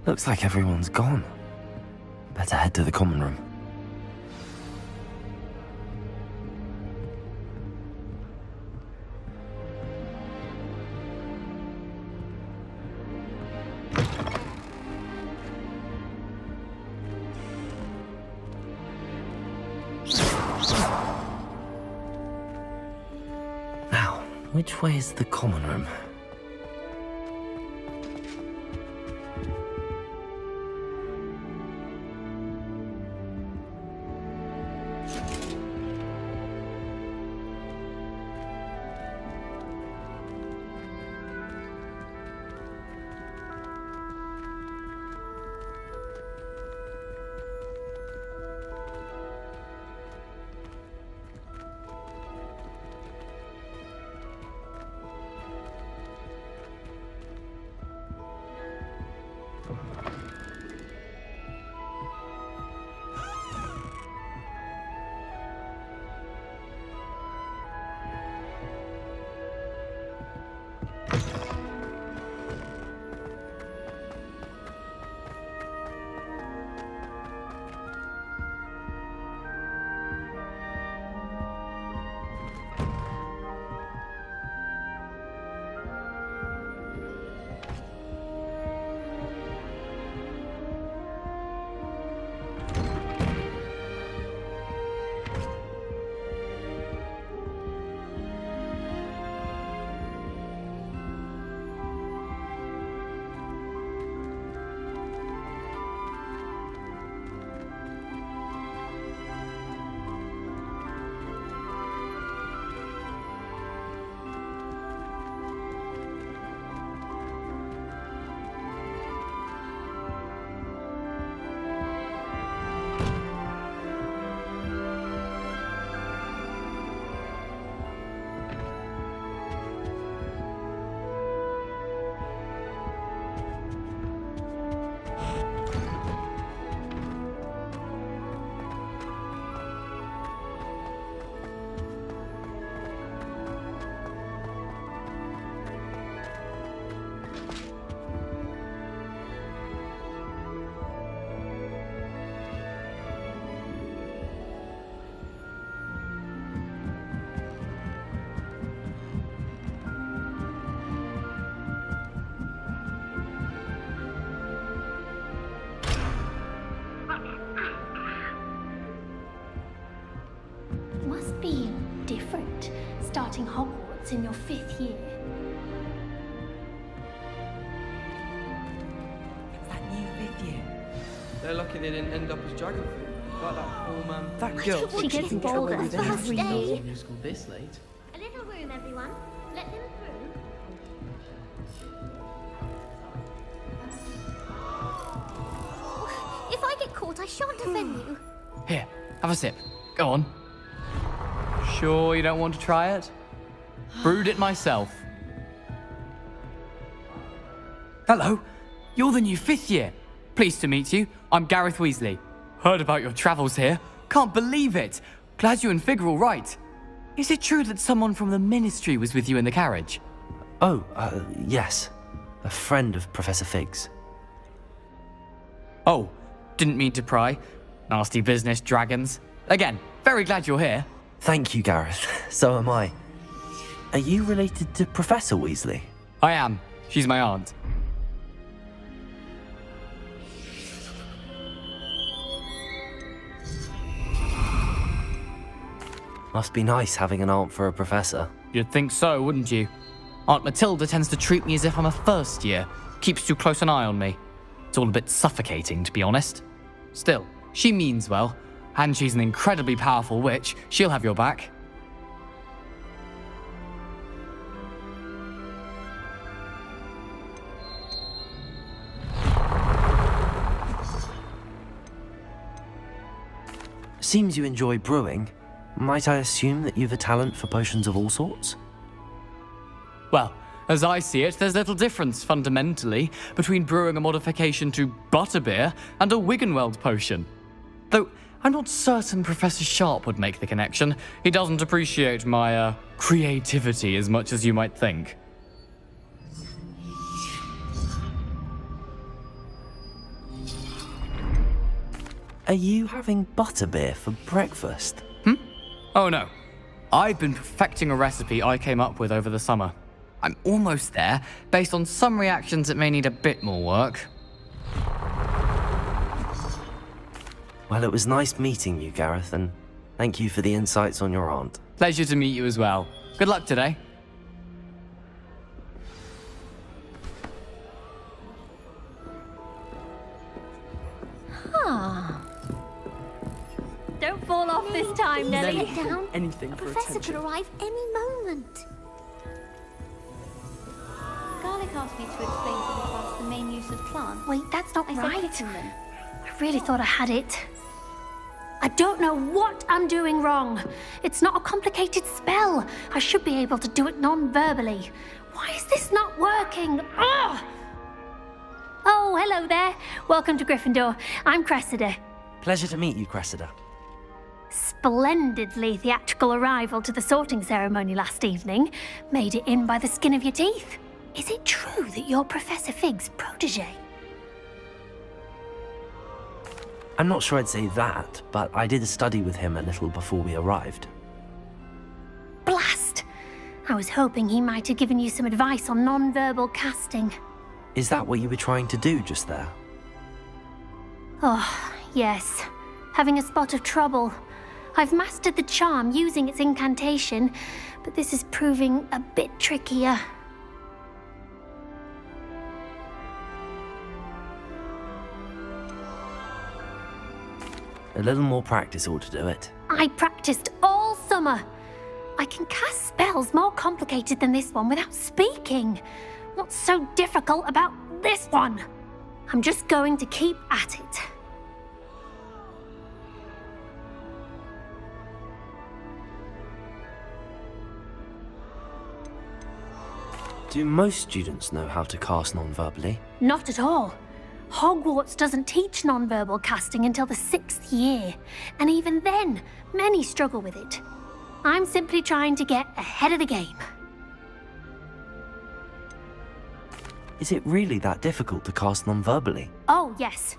Looks like everyone's gone. Better head to the common room. Now, which way is the common room? Must be different, starting Hogwarts in your 5th year. It's that new 5th year. They're lucky they didn't end up as dragon food. Like that poor man. That girl. She gets in trouble with every day. New school this late. A little room, everyone. Let them through. If I get caught, I shan't offend you. Here, have a sip. Go on. Sure you don't want to try it? Brewed it myself. Hello, you're the new 5th year. Pleased to meet you. I'm Gareth Weasley. Heard about your travels here. Can't believe it. Glad you and Fig are all right. Is it true that someone from the Ministry was with you in the carriage? Oh, yes. A friend of Professor Fig's. Oh, didn't mean to pry. Nasty business, dragons. Again, very glad you're here. Thank you, Gareth. So am I. Are you related to Professor Weasley? I am. She's my aunt. Must be nice having an aunt for a professor. You'd think so, wouldn't you? Aunt Matilda tends to treat me as if I'm a first year. Keeps too close an eye on me. It's all a bit suffocating, to be honest. Still, she means well, and she's an incredibly powerful witch. She'll have your back. seems you enjoy brewing. Might I assume that you've a talent for potions of all sorts? Well, as I see it, there's little difference, fundamentally, between brewing a modification to butterbeer and a Wiggenweld potion. Though, I'm not certain Professor Sharp would make the connection. He doesn't appreciate my, creativity as much as you might think. Are you having butterbeer for breakfast? Oh no. I've been perfecting a recipe I came up with over the summer. I'm almost there, based on some reactions that may need a bit more work. Well, it was nice meeting you, Gareth, and thank you for the insights on your aunt. Pleasure to meet you as well. Good luck today. Don't fall off this time, Nellie. Nelly, Down. anything A for professor attention. could arrive any moment. Garlic asked me to explain to the class the main use of plants. Wait, that's not right. I really thought I had it. I don't know what I'm doing wrong. It's not a complicated spell. I should be able to do it non-verbally. Why is this not working? Ugh! Oh, hello there. Welcome to Gryffindor. I'm Cressida. Pleasure to meet you, Cressida. Splendidly theatrical arrival to the sorting ceremony last evening. Made it in by the skin of your teeth. Is it true that you're Professor Fig's protege? I'm not sure I'd say that, but I did study with him a little before we arrived. Blast! I was hoping he might have given you some advice on non-verbal casting. Is that what you were trying to do just there? Oh, yes. Having a spot of trouble. I've mastered the charm using its incantation, but this is proving a bit trickier. A little more practice ought to do it. I practiced all summer. I can cast spells more complicated than this one without speaking. What's so difficult about this one? I'm just going to keep at it. Do most students know how to cast non-verbally? Not at all. Hogwarts doesn't teach non-verbal casting until the 6th year, and even then, many struggle with it. I'm simply trying to get ahead of the game. Is it really that difficult to cast non-verbally? Oh, yes.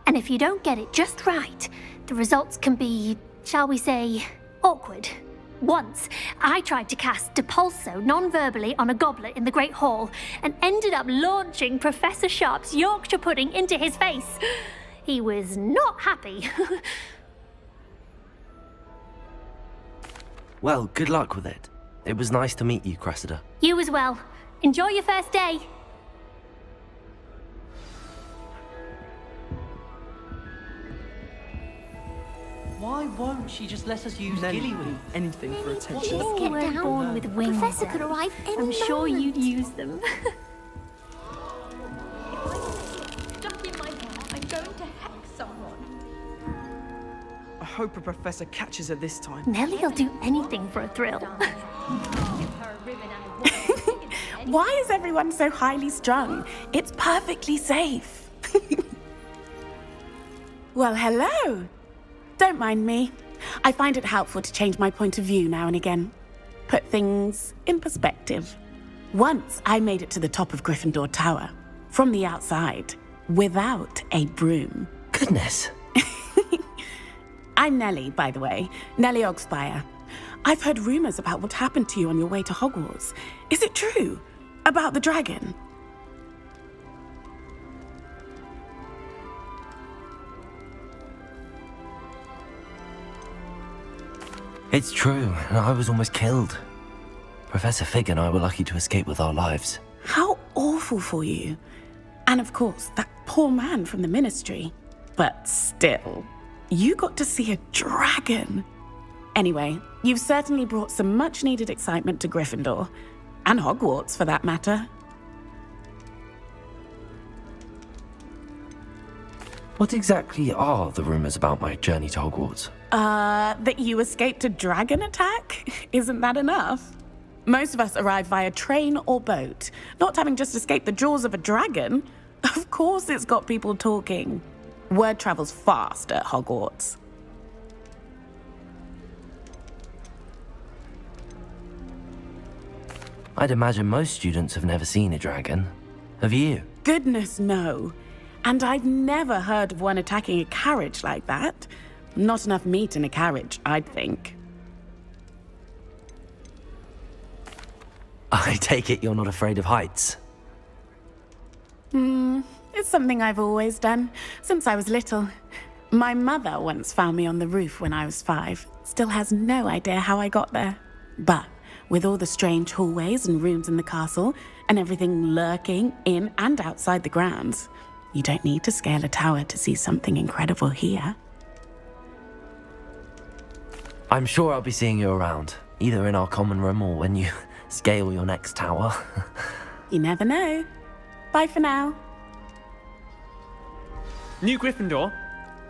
And if you don't get it just right, the results can be, shall we say, awkward. Once, I tried to cast Depulso non-verbally on a goblet in the Great Hall and ended up launching Professor Sharp's Yorkshire pudding into his face. He was not happy. Well, good luck with it. It was nice to meet you, Cressida. You as well. Enjoy your first day. Why won't she just let us use Nelly, Gillyweed? anything for attention. You weren't born with wings. Professor could arrive any I'm sure moment. you'd use them. Stuck in my hair. I'm going to hex someone. I hope a professor catches her this time. Nellie'll do anything for a thrill. Why is everyone so highly strung? It's perfectly safe. Well, hello. Don't mind me. I find it helpful to change my point of view now and again. Put things in perspective. Once I made it to the top of Gryffindor Tower, from the outside, without a broom. Goodness. I'm Nellie, by the way. Nellie Ogspire. I've heard rumors about what happened to you on your way to Hogwarts. Is it true? About the dragon? It's true, and I was almost killed. Professor Fig and I were lucky to escape with our lives. How awful for you. And of course, that poor man from the ministry. But still, you got to see a dragon. Anyway, you've certainly brought some much-needed excitement to Gryffindor. And Hogwarts, for that matter. What exactly are the rumours about my journey to Hogwarts? That you escaped a dragon attack? Isn't that enough? Most of us arrive via train or boat, not having just escaped the jaws of a dragon. Of course it's got people talking. Word travels fast at Hogwarts. I'd imagine most students have never seen a dragon. Have you? Goodness, no. And I've never heard of one attacking a carriage like that. Not enough meat in a carriage, I'd think. I take it you're not afraid of heights. It's something I've always done, since I was little. My mother once found me on the roof when I was 5. Still has no idea how I got there. But with all the strange hallways and rooms in the castle, and everything lurking in and outside the grounds, you don't need to scale a tower to see something incredible here. I'm sure I'll be seeing you around, either in our common room or when you scale your next tower. You never know. Bye for now. New Gryffindor.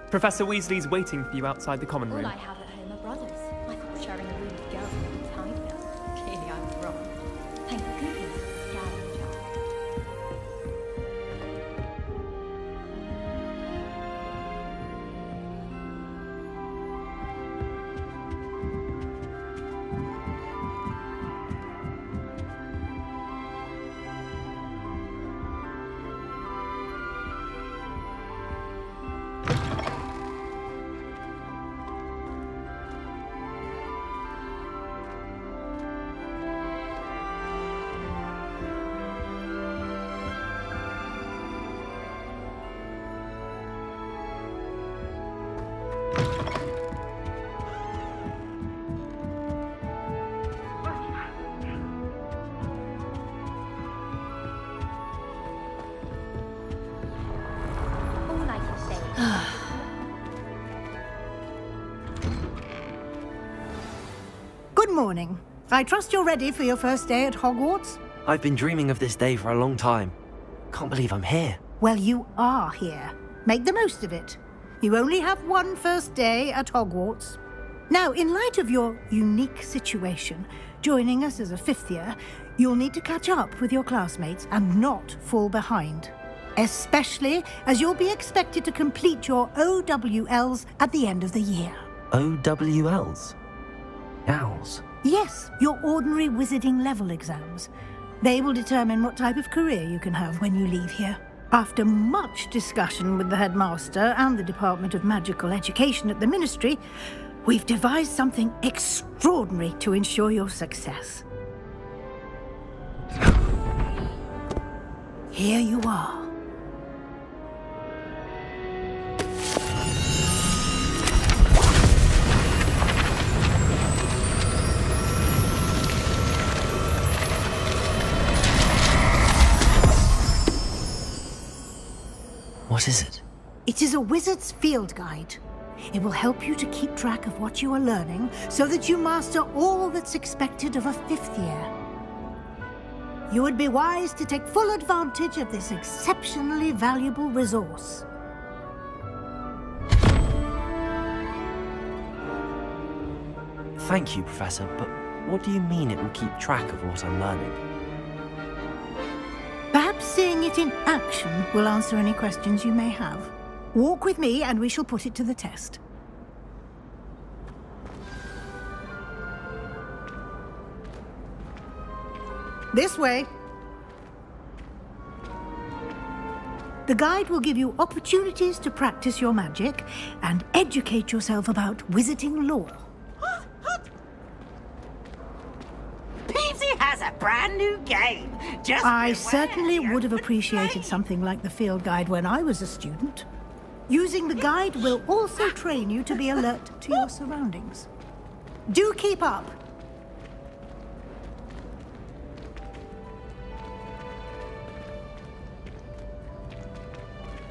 Professor Weasley's waiting for you outside the common room. All I have at home are brothers. I thought sharing a room with girls would be tidier. Clearly I'm wrong. Thank goodness it's Gary and Charlie. All I can say is Good morning. I trust you're ready for your first day at Hogwarts? I've been dreaming of this day for a long time. Can't believe I'm here. Well, you are here. Make the most of it. You only have one first day at Hogwarts. Now, in light of your unique situation, joining us as a 5th year, you'll need to catch up with your classmates and not fall behind. Especially as you'll be expected to complete your OWLs at the end of the year. OWLs? Owls? Yes, your ordinary wizarding level exams. They will determine what type of career you can have when you leave here. After much discussion with the headmaster and the Department of Magical Education at the Ministry, we've devised something extraordinary to ensure your success. Here you are. What is it? It is a wizard's field guide. It will help you to keep track of what you are learning so that you master all that's expected of a 5th year. You would be wise to take full advantage of this exceptionally valuable resource. Thank you, Professor, but what do you mean it will keep track of what I'm learning? Perhaps seeing it in action will answer any questions you may have. Walk with me and we shall put it to the test. This way. The guide will give you opportunities to practice your magic and educate yourself about wizarding lore. Peavesy has a brand new game. Just I certainly would have appreciated something like the field guide when I was a student. Using the guide will also train you to be alert to your surroundings. Do keep up.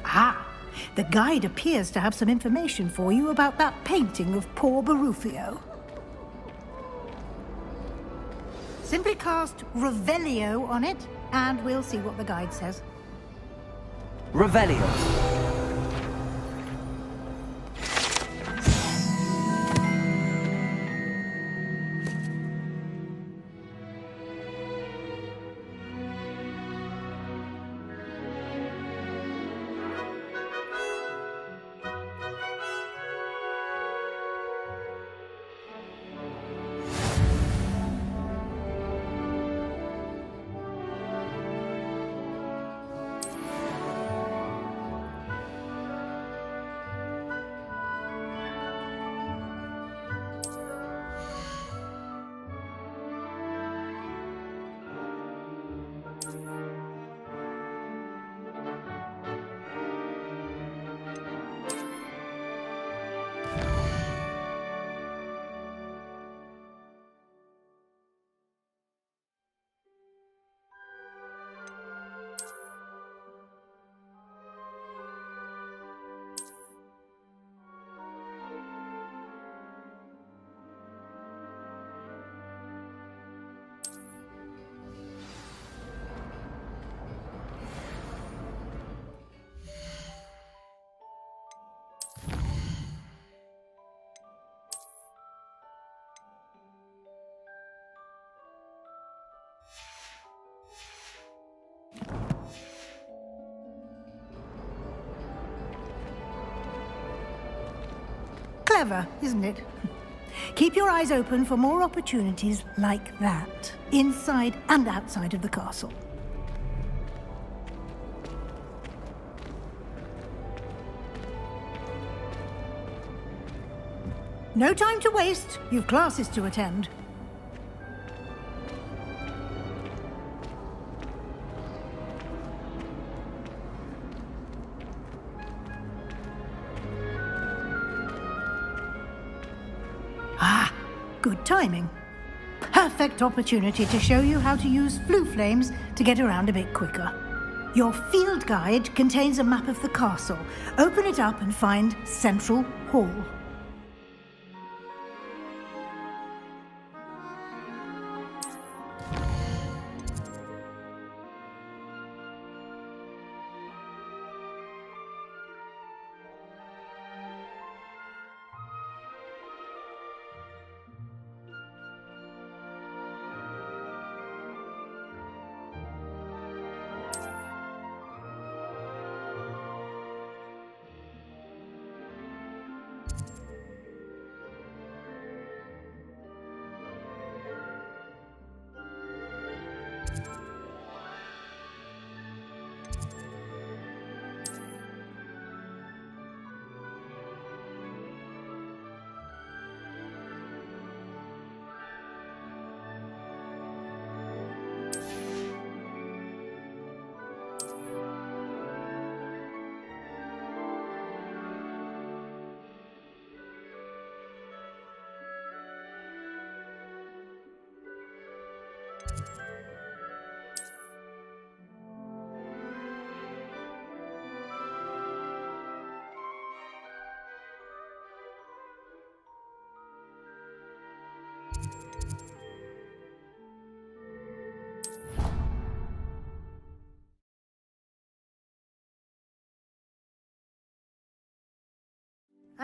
Ah, the guide appears to have some information for you about that painting of poor Barufio. Simply cast Revelio on it, and we'll see what the guide says. Revelio. Clever, isn't it? Keep your eyes open for more opportunities like that, inside and outside of the castle. No time to waste. You've classes to attend. Ah, good timing. Perfect opportunity to show you how to use flue flames to get around a bit quicker. Your field guide contains a map of the castle. Open it up and find Central Hall.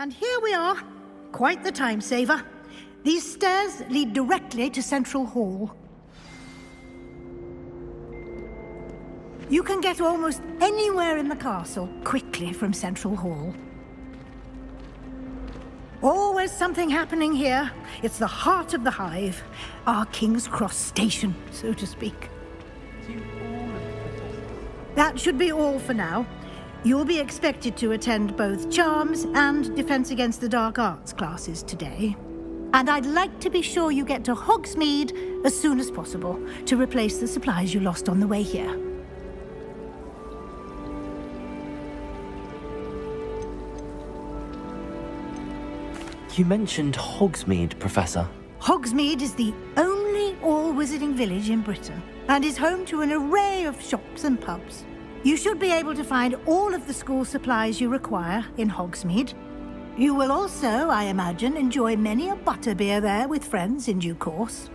And here we are. Quite the time saver. These stairs lead directly to Central Hall. You can get almost anywhere in the castle quickly from Central Hall. Always something happening here. It's the heart of the hive. Our King's Cross station, so to speak. That should be all for now. You'll be expected to attend both Charms and Defense Against the Dark Arts classes today. And I'd like to be sure you get to Hogsmeade as soon as possible to replace the supplies you lost on the way here. You mentioned Hogsmeade, Professor. Hogsmeade is the only all-wizarding village in Britain and is home to an array of shops and pubs. You should be able to find all of the school supplies you require in Hogsmeade. You will also, I imagine, enjoy many a butterbeer there with friends in due course.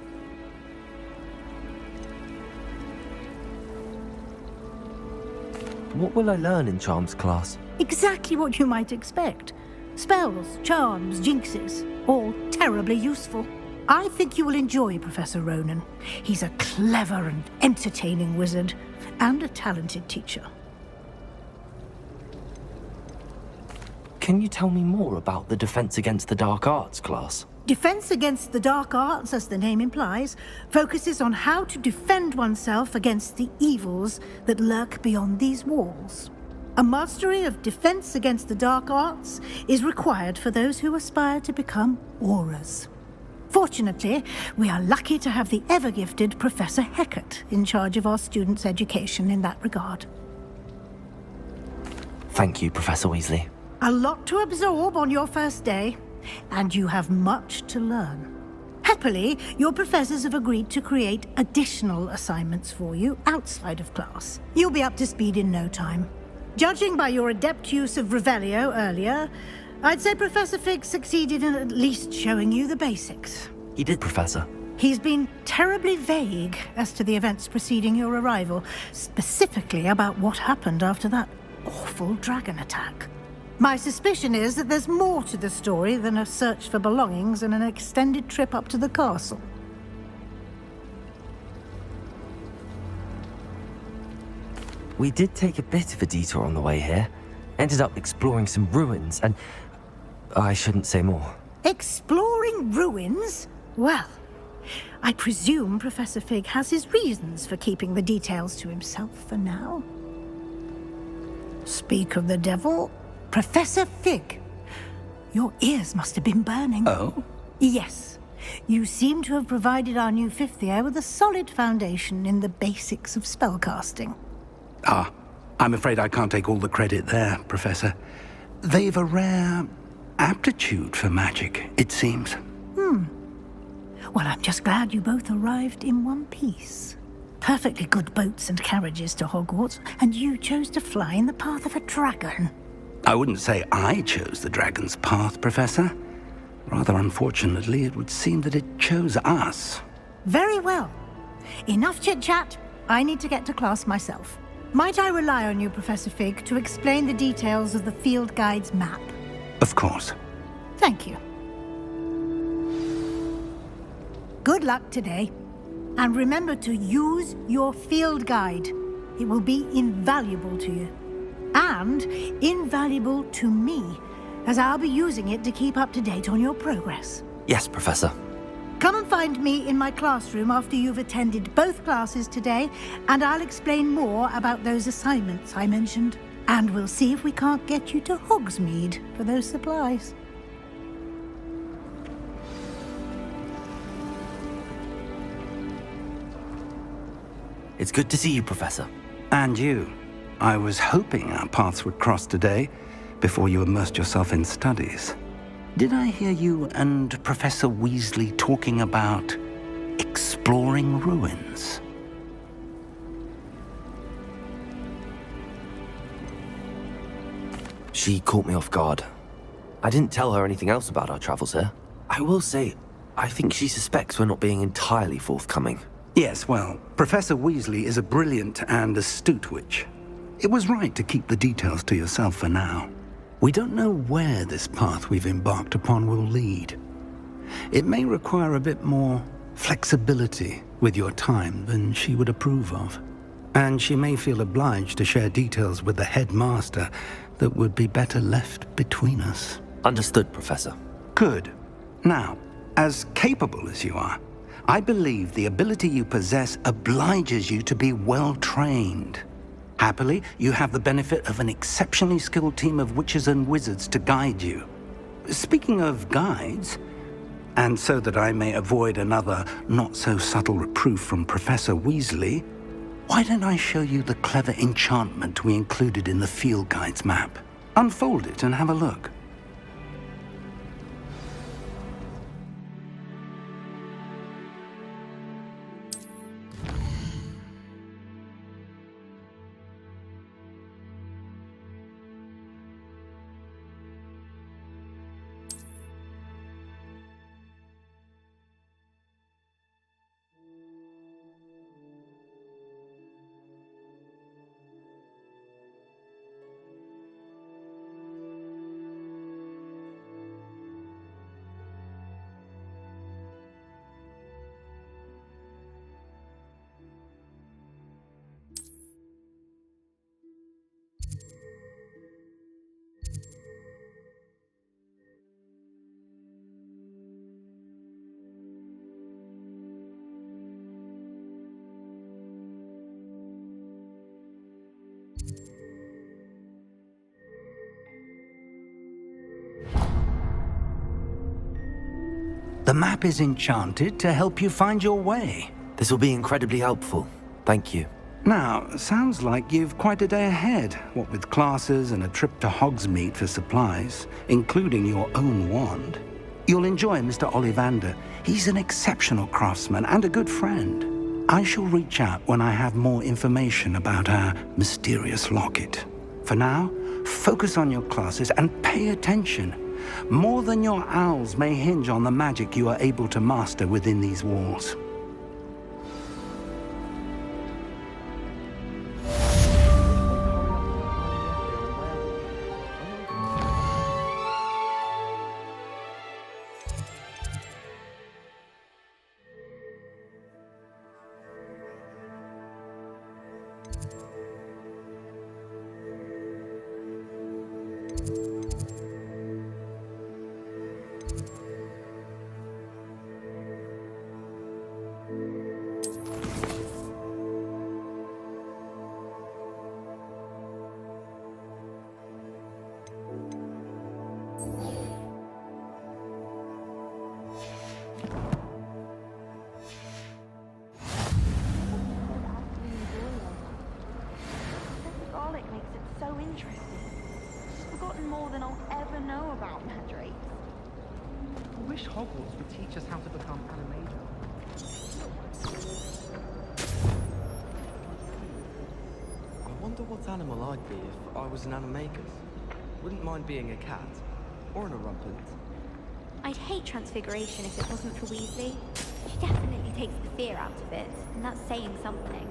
What will I learn in Charms class? Exactly what you might expect. Spells, charms, jinxes, all terribly useful. I think you will enjoy Professor Ronan. He's a clever and entertaining wizard, and a talented teacher. Can you tell me more about the Defense Against the Dark Arts class? Defense Against the Dark Arts, as the name implies, focuses on how to defend oneself against the evils that lurk beyond these walls. A mastery of Defense Against the Dark Arts is required for those who aspire to become auras. Fortunately, we are lucky to have the ever-gifted Professor Hecat in charge of our students' education in that regard. Thank you, Professor Weasley. A lot to absorb on your first day, and you have much to learn. Happily, your professors have agreed to create additional assignments for you outside of class. You'll be up to speed in no time. Judging by your adept use of Revelio earlier, I'd say Professor Fig succeeded in at least showing you the basics. He did, Professor. He's been terribly vague as to the events preceding your arrival, specifically about what happened after that awful dragon attack. My suspicion is that there's more to the story than a search for belongings and an extended trip up to the castle. We did take a bit of a detour on the way here. Ended up exploring some ruins and... I shouldn't say more. Exploring ruins? Well, I presume Professor Fig has his reasons for keeping the details to himself for now. Speak of the devil, Professor Fig. Your ears must have been burning. Oh? Yes. You seem to have provided our new fifth year with a solid foundation in the basics of spellcasting. Ah, I'm afraid I can't take all the credit there, Professor. They've a rare aptitude for magic, it seems. Well, I'm just glad you both arrived in one piece. Perfectly good boats and carriages to Hogwarts, and you chose to fly in the path of a dragon. I wouldn't say I chose the dragon's path, Professor. Rather unfortunately, it would seem that it chose us. Very well. Enough chit-chat. I need to get to class myself. Might I rely on you, Professor Fig, to explain the details of the field guide's map? Of course. Thank you. Good luck today. And remember to use your field guide. It will be invaluable to you. And invaluable to me, as I'll be using it to keep up to date on your progress. Yes, Professor. Come and find me in my classroom after you've attended both classes today, and I'll explain more about those assignments I mentioned. And we'll see if we can't get you to Hogsmeade for those supplies. It's good to see you, Professor. And you. I was hoping our paths would cross today, before you immersed yourself in studies. Did I hear you and Professor Weasley talking about exploring ruins? She caught me off guard. I didn't tell her anything else about our travels here. I will say, I think she suspects we're not being entirely forthcoming. Yes, well, Professor Weasley is a brilliant and astute witch. It was right to keep the details to yourself for now. We don't know where this path we've embarked upon will lead. It may require a bit more flexibility with your time than she would approve of. And she may feel obliged to share details with the headmaster that would be better left between us. Understood, Professor. Good. Now, as capable as you are, I believe the ability you possess obliges you to be well trained. Happily, you have the benefit of an exceptionally skilled team of witches and wizards to guide you. Speaking of guides, and so that I may avoid another not-so-subtle reproof from Professor Weasley, why don't I show you the clever enchantment we included in the field guide's map? Unfold it and have a look. The map is enchanted to help you find your way. This will be incredibly helpful. Thank you. Now, sounds like you've quite a day ahead, what with classes and a trip to Hogsmeade for supplies, including your own wand. You'll enjoy Mr. Ollivander. He's an exceptional craftsman and a good friend. I shall reach out when I have more information about our mysterious locket. For now, focus on your classes and pay attention. More than your owls may hinge on the magic you are able to master within these walls. so interesting. She's forgotten more than I'll ever know about mandrakes. I wish Hogwarts would teach us how to become animator. I wonder what animal I'd be if I was an animagus. Wouldn't mind being a cat. Or an rumpant. I'd hate Transfiguration if it wasn't for Weasley. She definitely takes the fear out of it, and that's saying something.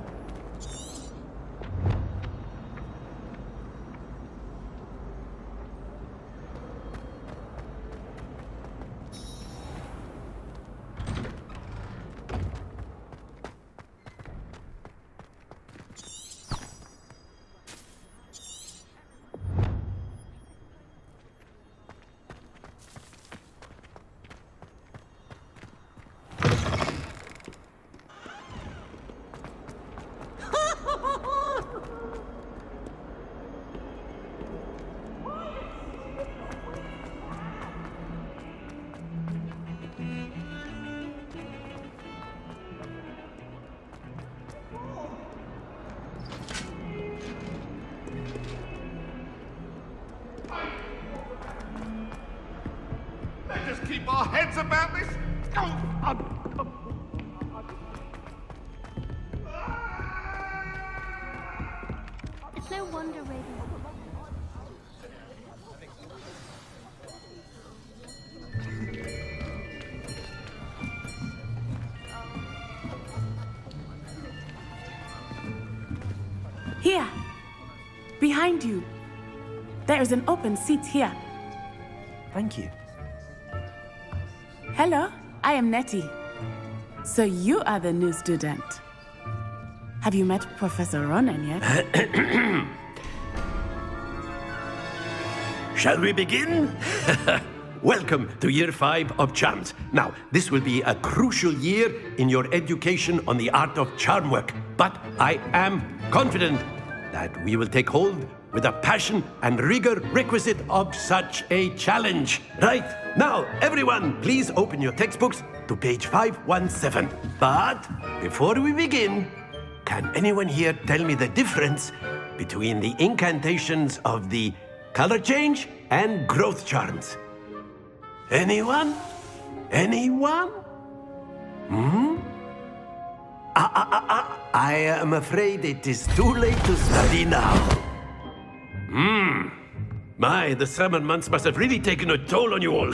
Let us keep our heads about this. It's no wonder Raven. Here. Behind you. There is an open seat here. Thank you. Hello, I am Nettie. So you are the new student. Have you met Professor Ronan yet? Shall we begin? Welcome to Year 5 of Charms. Now, this will be a crucial year in your education on the art of charm work, but I am confident that we will take hold with the passion and rigor requisite of such a challenge. Right, now, everyone, please open your textbooks to page 517. But before we begin, can anyone here tell me the difference between the incantations of the color change and growth charms? Anyone? Anyone? I am afraid it is too late to study now. My, the summer months must have really taken a toll on you all.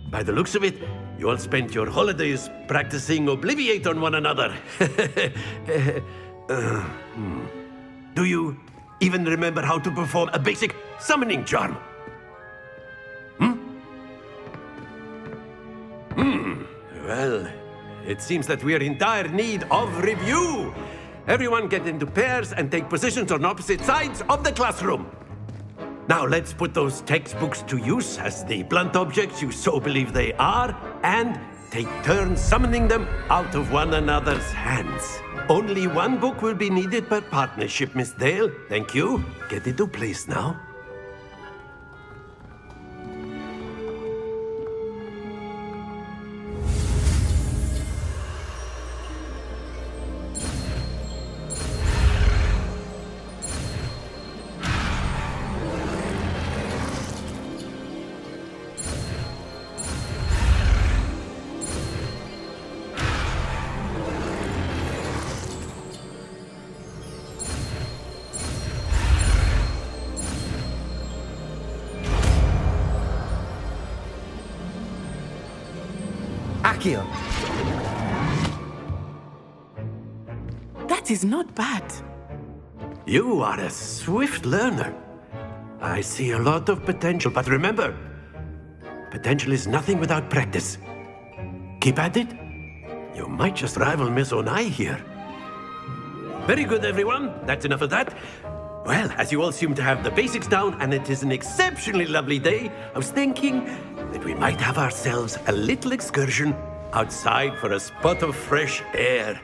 By the looks of it, you all spent your holidays practicing Obliviate on one another. Do you even remember how to perform a basic summoning charm? Well, it seems that we are in dire need of review. Everyone get into pairs and take positions on opposite sides of the classroom. Now let's put those textbooks to use as the blunt objects you so believe they are, and take turns summoning them out of one another's hands. Only one book will be needed per partnership, Miss Dale. Thank you. Get into place now. Accio. That is not bad. You are a swift learner. I see a lot of potential, but remember, potential is nothing without practice. Keep at it. You might just rival Miss Onai here. Very good, everyone. That's enough of that. Well, as you all seem to have the basics down, and it is an exceptionally lovely day, I was thinking that we might have ourselves a little excursion outside for a spot of fresh air.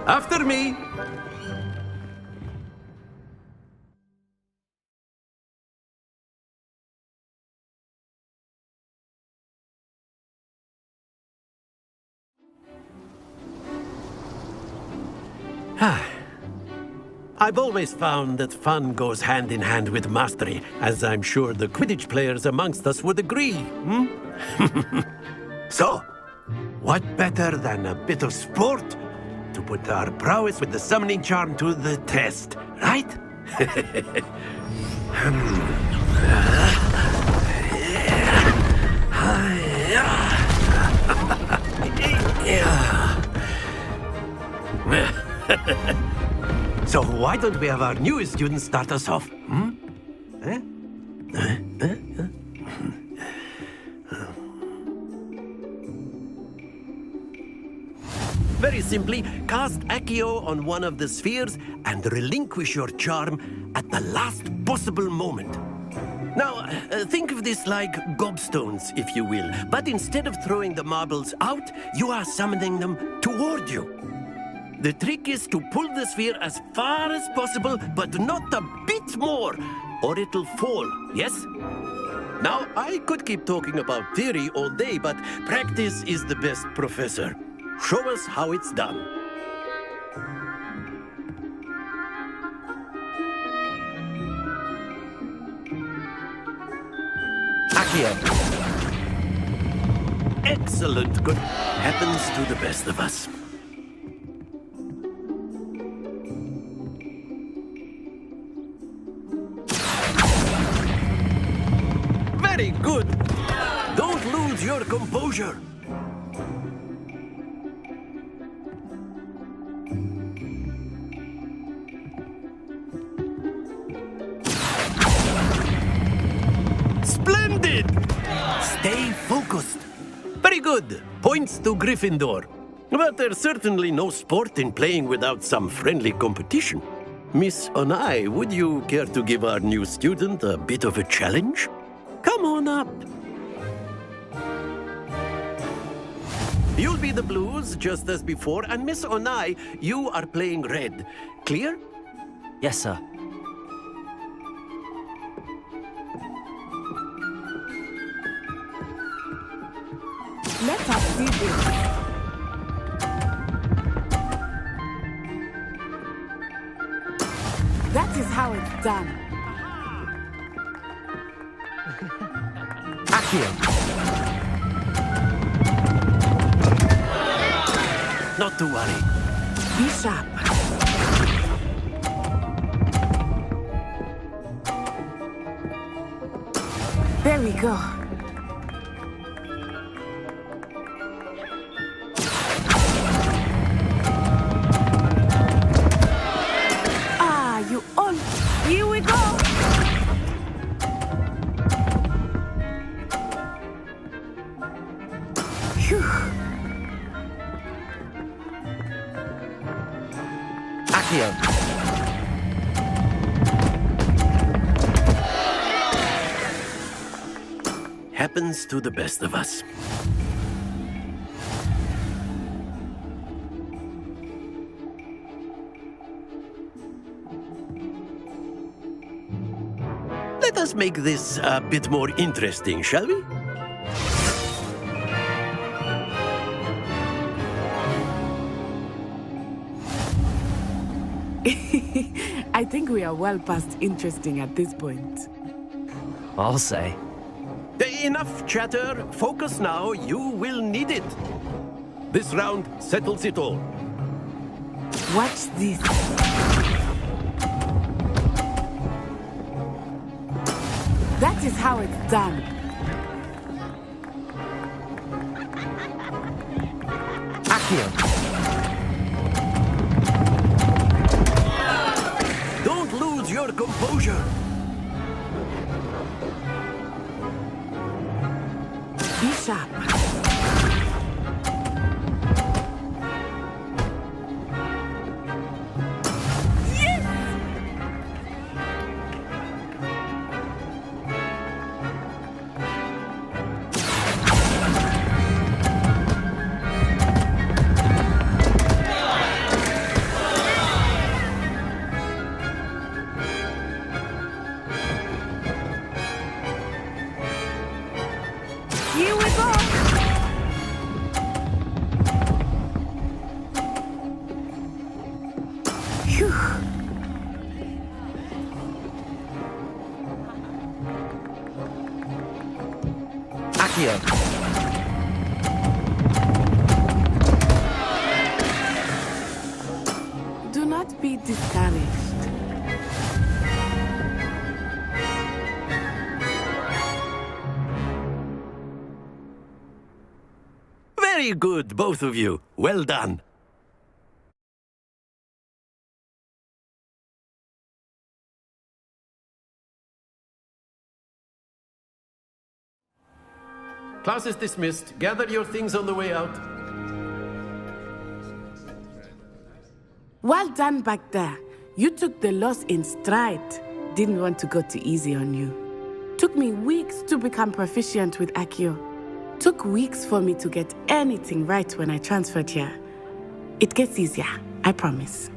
After me. I've always found that fun goes hand in hand with mastery, as I'm sure the Quidditch players amongst us would agree, hmm? So, what better than a bit of sport to put our prowess with the summoning charm to the test, right? So why don't we have our newest student start us off? Hmm? Very simply, cast Accio on one of the spheres and relinquish your charm at the last possible moment. Now, think of this like gobstones, if you will, but instead of throwing the marbles out, you are summoning them toward you. The trick is to pull the sphere as far as possible, but not a bit more, or it'll fall, yes? Now, I could keep talking about theory all day, but practice is the best professor. Show us how it's done. Accio. Excellent. Good. Happens to the best of us. Very good. Don't lose your composure. Splendid! Stay focused. Very good. Points to Gryffindor. But there's certainly no sport in playing without some friendly competition. Miss Onai, would you care to give our new student a bit of a challenge? Come on up. You'll be the blues, just as before, and Miss Onai, you are playing red. Clear? Yes, sir. Let us see this. That is how it's done. Accio. Not to worry. Be sharp. There we go. Here we go! Phew. Accio. Happens to the best of us. Let us make this a bit more interesting, shall we? I think we are well past interesting at this point. I'll say. Enough chatter. Focus now. You will need it. This round settles it all. Watch this. That is how it's done. Accio. Don't lose your composure. Be sharp. Accio. Do not be discouraged. Very good, both of you. Well done. Class is dismissed. Gather your things on the way out. Well done back there. You took the loss in stride. Didn't want to go too easy on you. Took me weeks to become proficient with Accio. Took weeks for me to get anything right when I transferred here. It gets easier, I promise.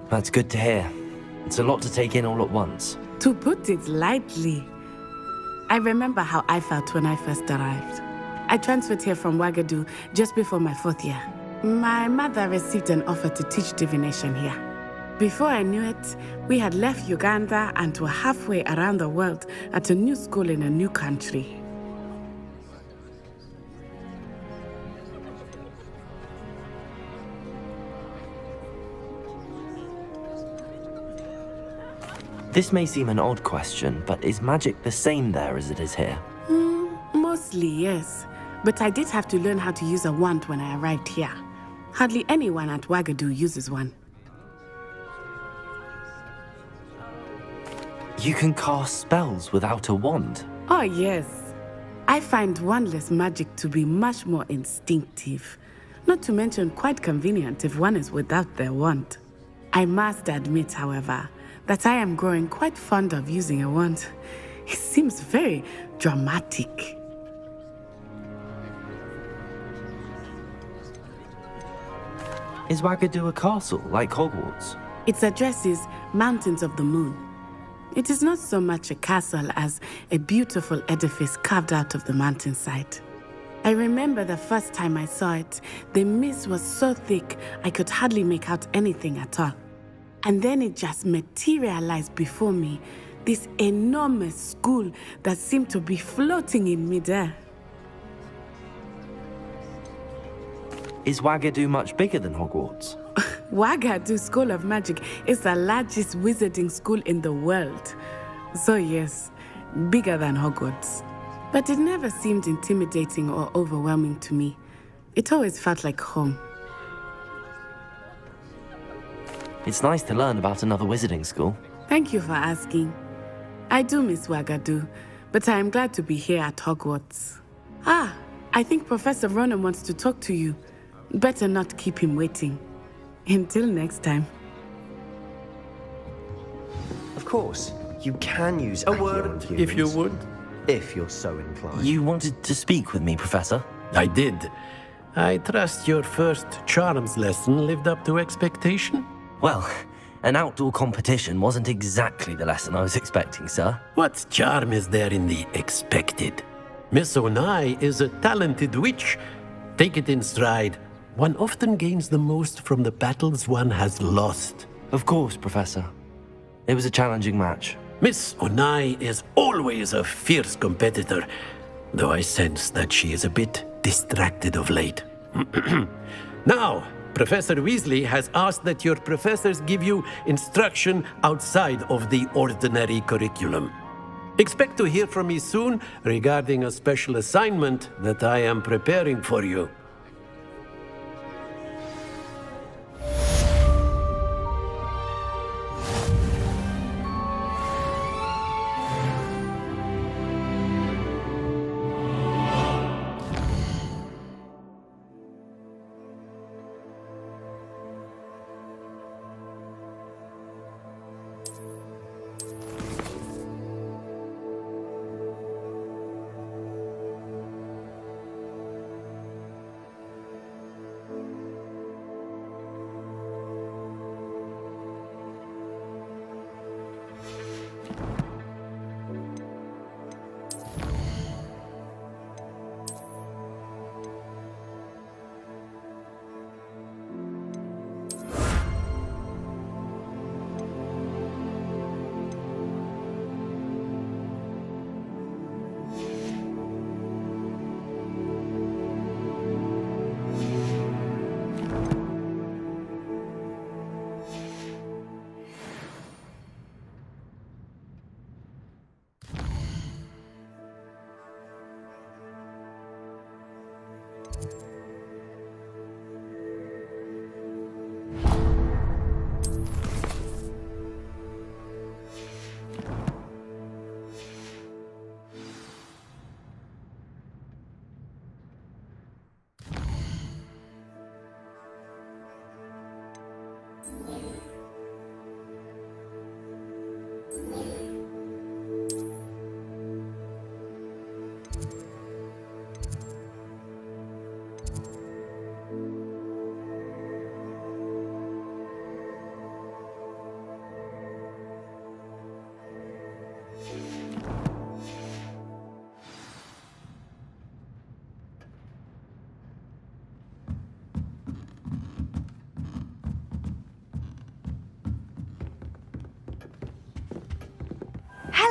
That's good to hear. It's a lot to take in all at once. To put it lightly, I remember how I felt when I first arrived. I transferred here from Ouagadougou just before my 4th year. My mother received an offer to teach divination here. Before I knew it, we had left Uganda and were halfway around the world at a new school in a new country. This may seem an odd question, but is magic the same there as it is here? Mostly, yes. But I did have to learn how to use a wand when I arrived here. Hardly anyone at Ouagadougou uses one. You can cast spells without a wand? Oh, yes. I find wandless magic to be much more instinctive. Not to mention quite convenient if one is without their wand. I must admit, however, that I am growing quite fond of using a wand. It seems very dramatic. Is Ouagadougou a castle, like Hogwarts? Its address is Mountains of the Moon. It is not so much a castle as a beautiful edifice carved out of the mountainside. I remember the first time I saw it, the mist was so thick I could hardly make out anything at all. And then it just materialized before me, this enormous school that seemed to be floating in midair. Is Ouagadougou much bigger than Hogwarts? Ouagadougou School of Magic is the largest wizarding school in the world. So yes, bigger than Hogwarts. But it never seemed intimidating or overwhelming to me. It always felt like home. It's nice to learn about another wizarding school. Thank you for asking. I do miss Ouagadougou, but I am glad to be here at Hogwarts. Ah, I think Professor Ronan wants to talk to you. Better not keep him waiting. Until next time. Of course, you can use A word, if you would. If you're so inclined. You wanted to speak with me, Professor? I did. I trust your first charms lesson lived up to expectation? Well, an outdoor competition wasn't exactly the lesson I was expecting, sir. What charm is there in the expected? Miss Onai is a talented witch. Take it in stride. One often gains the most from the battles one has lost. Of course, Professor. It was a challenging match. Miss Onai is always a fierce competitor, though I sense that she is a bit distracted of late. Now, Professor Weasley has asked that your professors give you instruction outside of the ordinary curriculum. Expect to hear from me soon regarding a special assignment that I am preparing for you.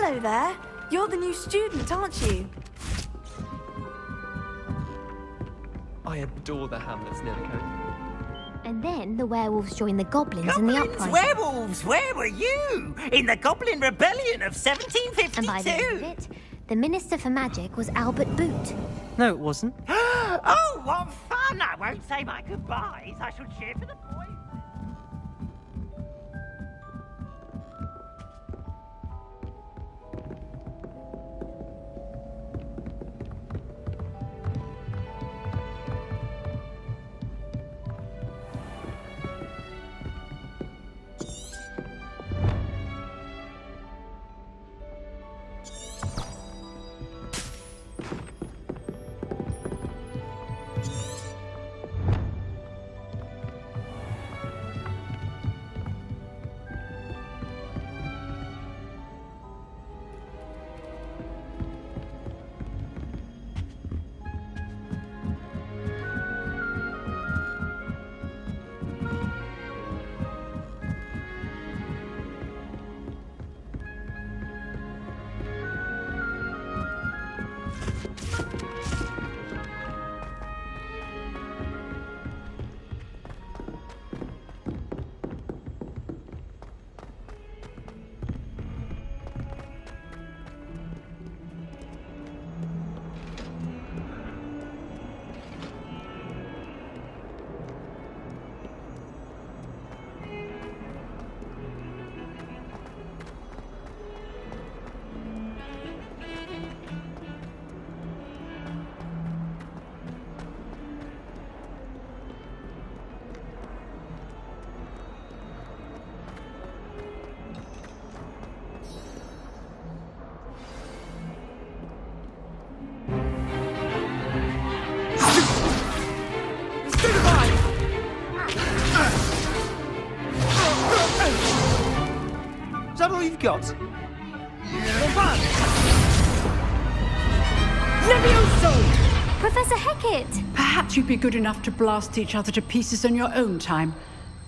Hello there. You're the new student, aren't you? I adore the Hamlet's Nearlycoat. And then the werewolves joined the goblins in the uprising. Werewolves, where were you? In the Goblin Rebellion of 1752? And by the end of it, the Minister for Magic was Albert Boot. No, it wasn't. Oh, what fun! I won't say my goodbyes. I shall cheer for the boys. Is that all you've got? Levioso! Professor Hecat! Perhaps you'd be good enough to blast each other to pieces on your own time.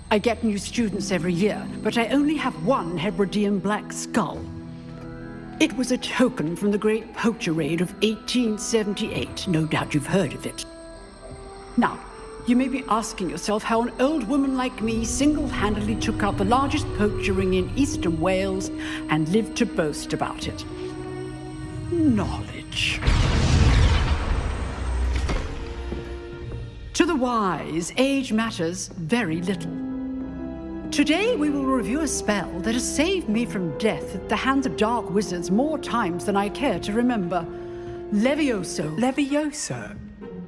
I get new students every year, but I only have one Hebridean black skull. It was a token from the Great Poacher Raid of 1878. No doubt you've heard of it. Now, you may be asking yourself how an old woman like me single-handedly took out the largest poacher ring in eastern Wales and lived to boast about it. Knowledge. To the wise, age matters very little. Today we will review a spell that has saved me from death at the hands of dark wizards more times than I care to remember. Levioso. Levioso?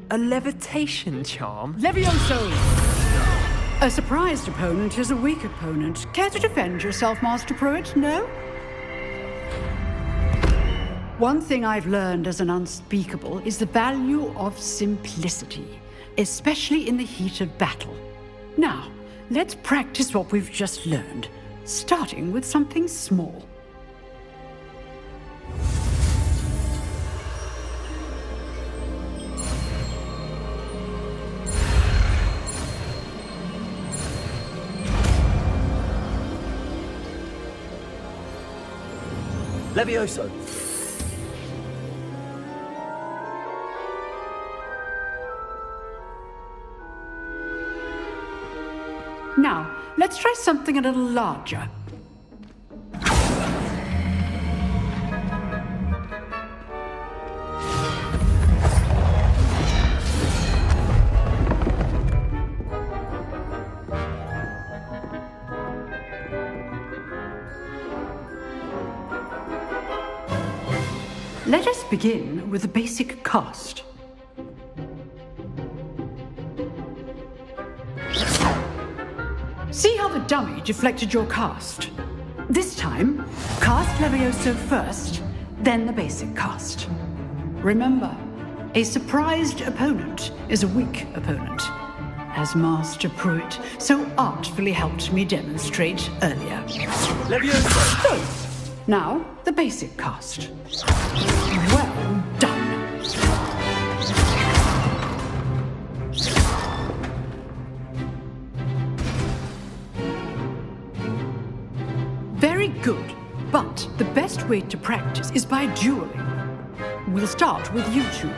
A levitation charm? Levioso! A surprised opponent is a weak opponent. Care to defend yourself, Master Pruitt? No? One thing I've learned as an unspeakable is the value of simplicity, especially in the heat of battle. Now, let's practice what we've just learned, starting with something small. Levioso! Now, let's try something a little larger. Let us begin with the basic cast. See how the dummy deflected your cast? This time, cast Levioso first, then the basic cast. Remember, a surprised opponent is a weak opponent, as Master Pruitt so artfully helped me demonstrate earlier. Levioso! Good. Now, the basic cast. Well done. Very good. But the best easiest way to practice is by dueling. We'll start with you two.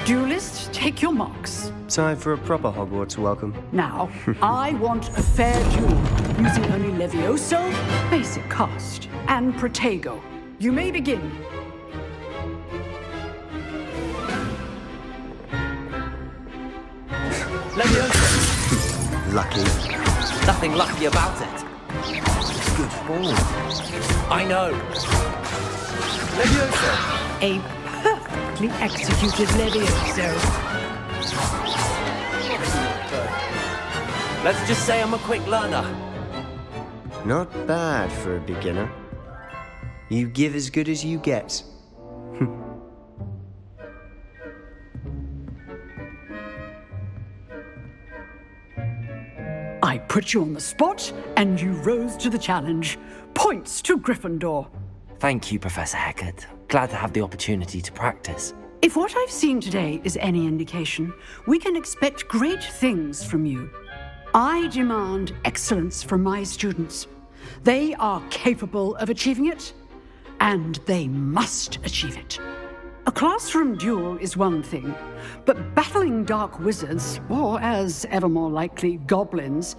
Duelists, take your marks. Time for a proper Hogwarts welcome. Now, I want a fair duel, using only Levioso, basic cast, and Protego. You may begin. Levioso! Lucky. Nothing lucky about it. Good ball. I know. Leviosa! A perfectly executed Levioso. Let's just say I'm a quick learner. Not bad for a beginner. You give as good as you get. I put you on the spot, and you rose to the challenge. Points to Gryffindor. Thank you, Professor Hecat. Glad to have the opportunity to practice. If what I've seen today is any indication, we can expect great things from you. I demand excellence from my students. They are capable of achieving it, and they must achieve it. A classroom duel is one thing, but battling dark wizards, or as ever more likely, goblins,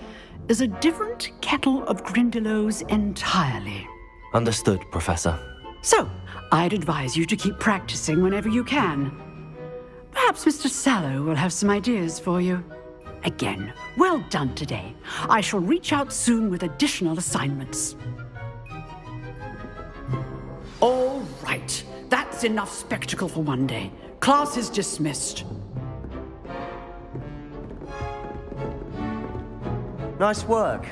is a different kettle of Grindylows entirely. Understood, Professor. So, I'd advise you to keep practicing whenever you can. Perhaps Mr. Sallow will have some ideas for you. Again, well done today. I shall reach out soon with additional assignments. All right. That's enough spectacle for one day. Class is dismissed. Nice work.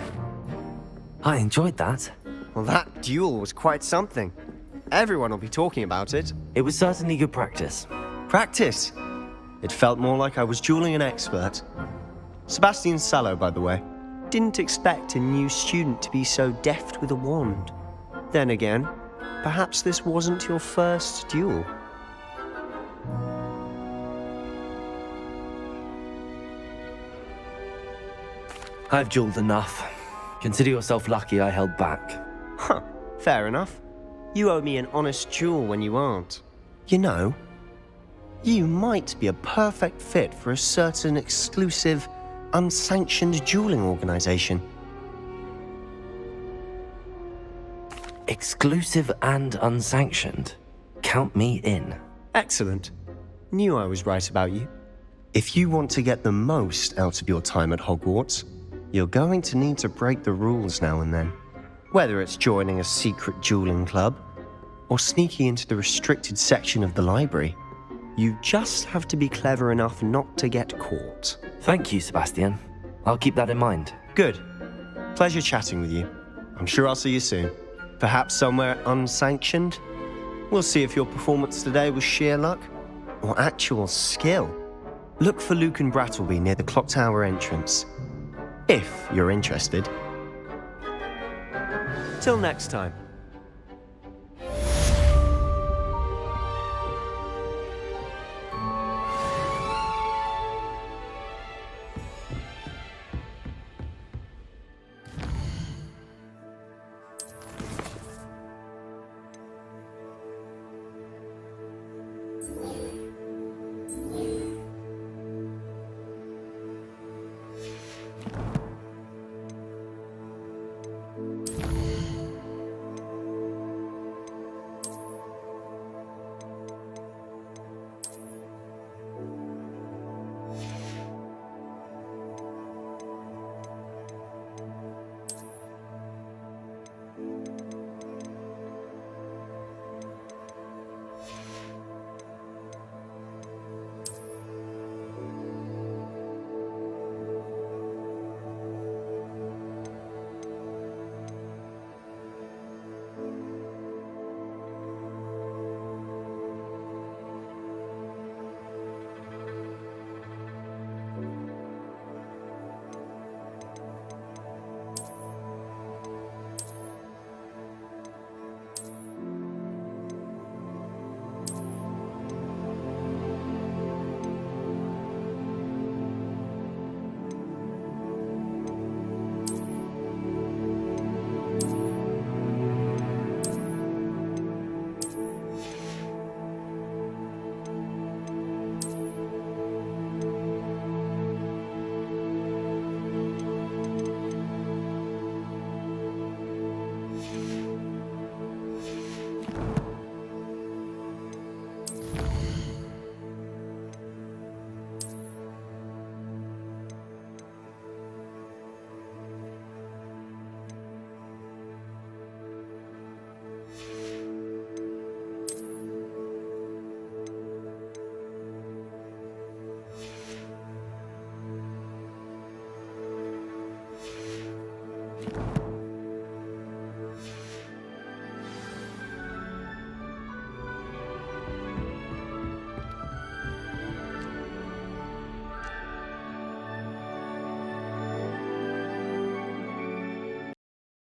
I enjoyed that. Well, that duel was quite something. Everyone will be talking about it. It was certainly good practice. Practice? It felt more like I was dueling an expert. Sebastian Sallow, by the way. Didn't expect a new student to be so deft with a wand. Then again, perhaps this wasn't your first duel. I've dueled enough. Consider yourself lucky I held back. Huh, fair enough. You owe me an honest duel when you aren't. You know, you might be a perfect fit for a certain exclusive, unsanctioned dueling organization. Exclusive and unsanctioned? Count me in. Excellent. Knew I was right about you. If you want to get the most out of your time at Hogwarts, you're going to need to break the rules now and then. Whether it's joining a secret dueling club, or sneaking into the restricted section of the library, you just have to be clever enough not to get caught. Thank you, Sebastian. I'll keep that in mind. Good. Pleasure chatting with you. I'm sure I'll see you soon. Perhaps somewhere unsanctioned? We'll see if your performance today was sheer luck or actual skill. Look for Luke and Brattleby near the clock tower entrance, if you're interested. Till next time.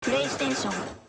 プレイステーション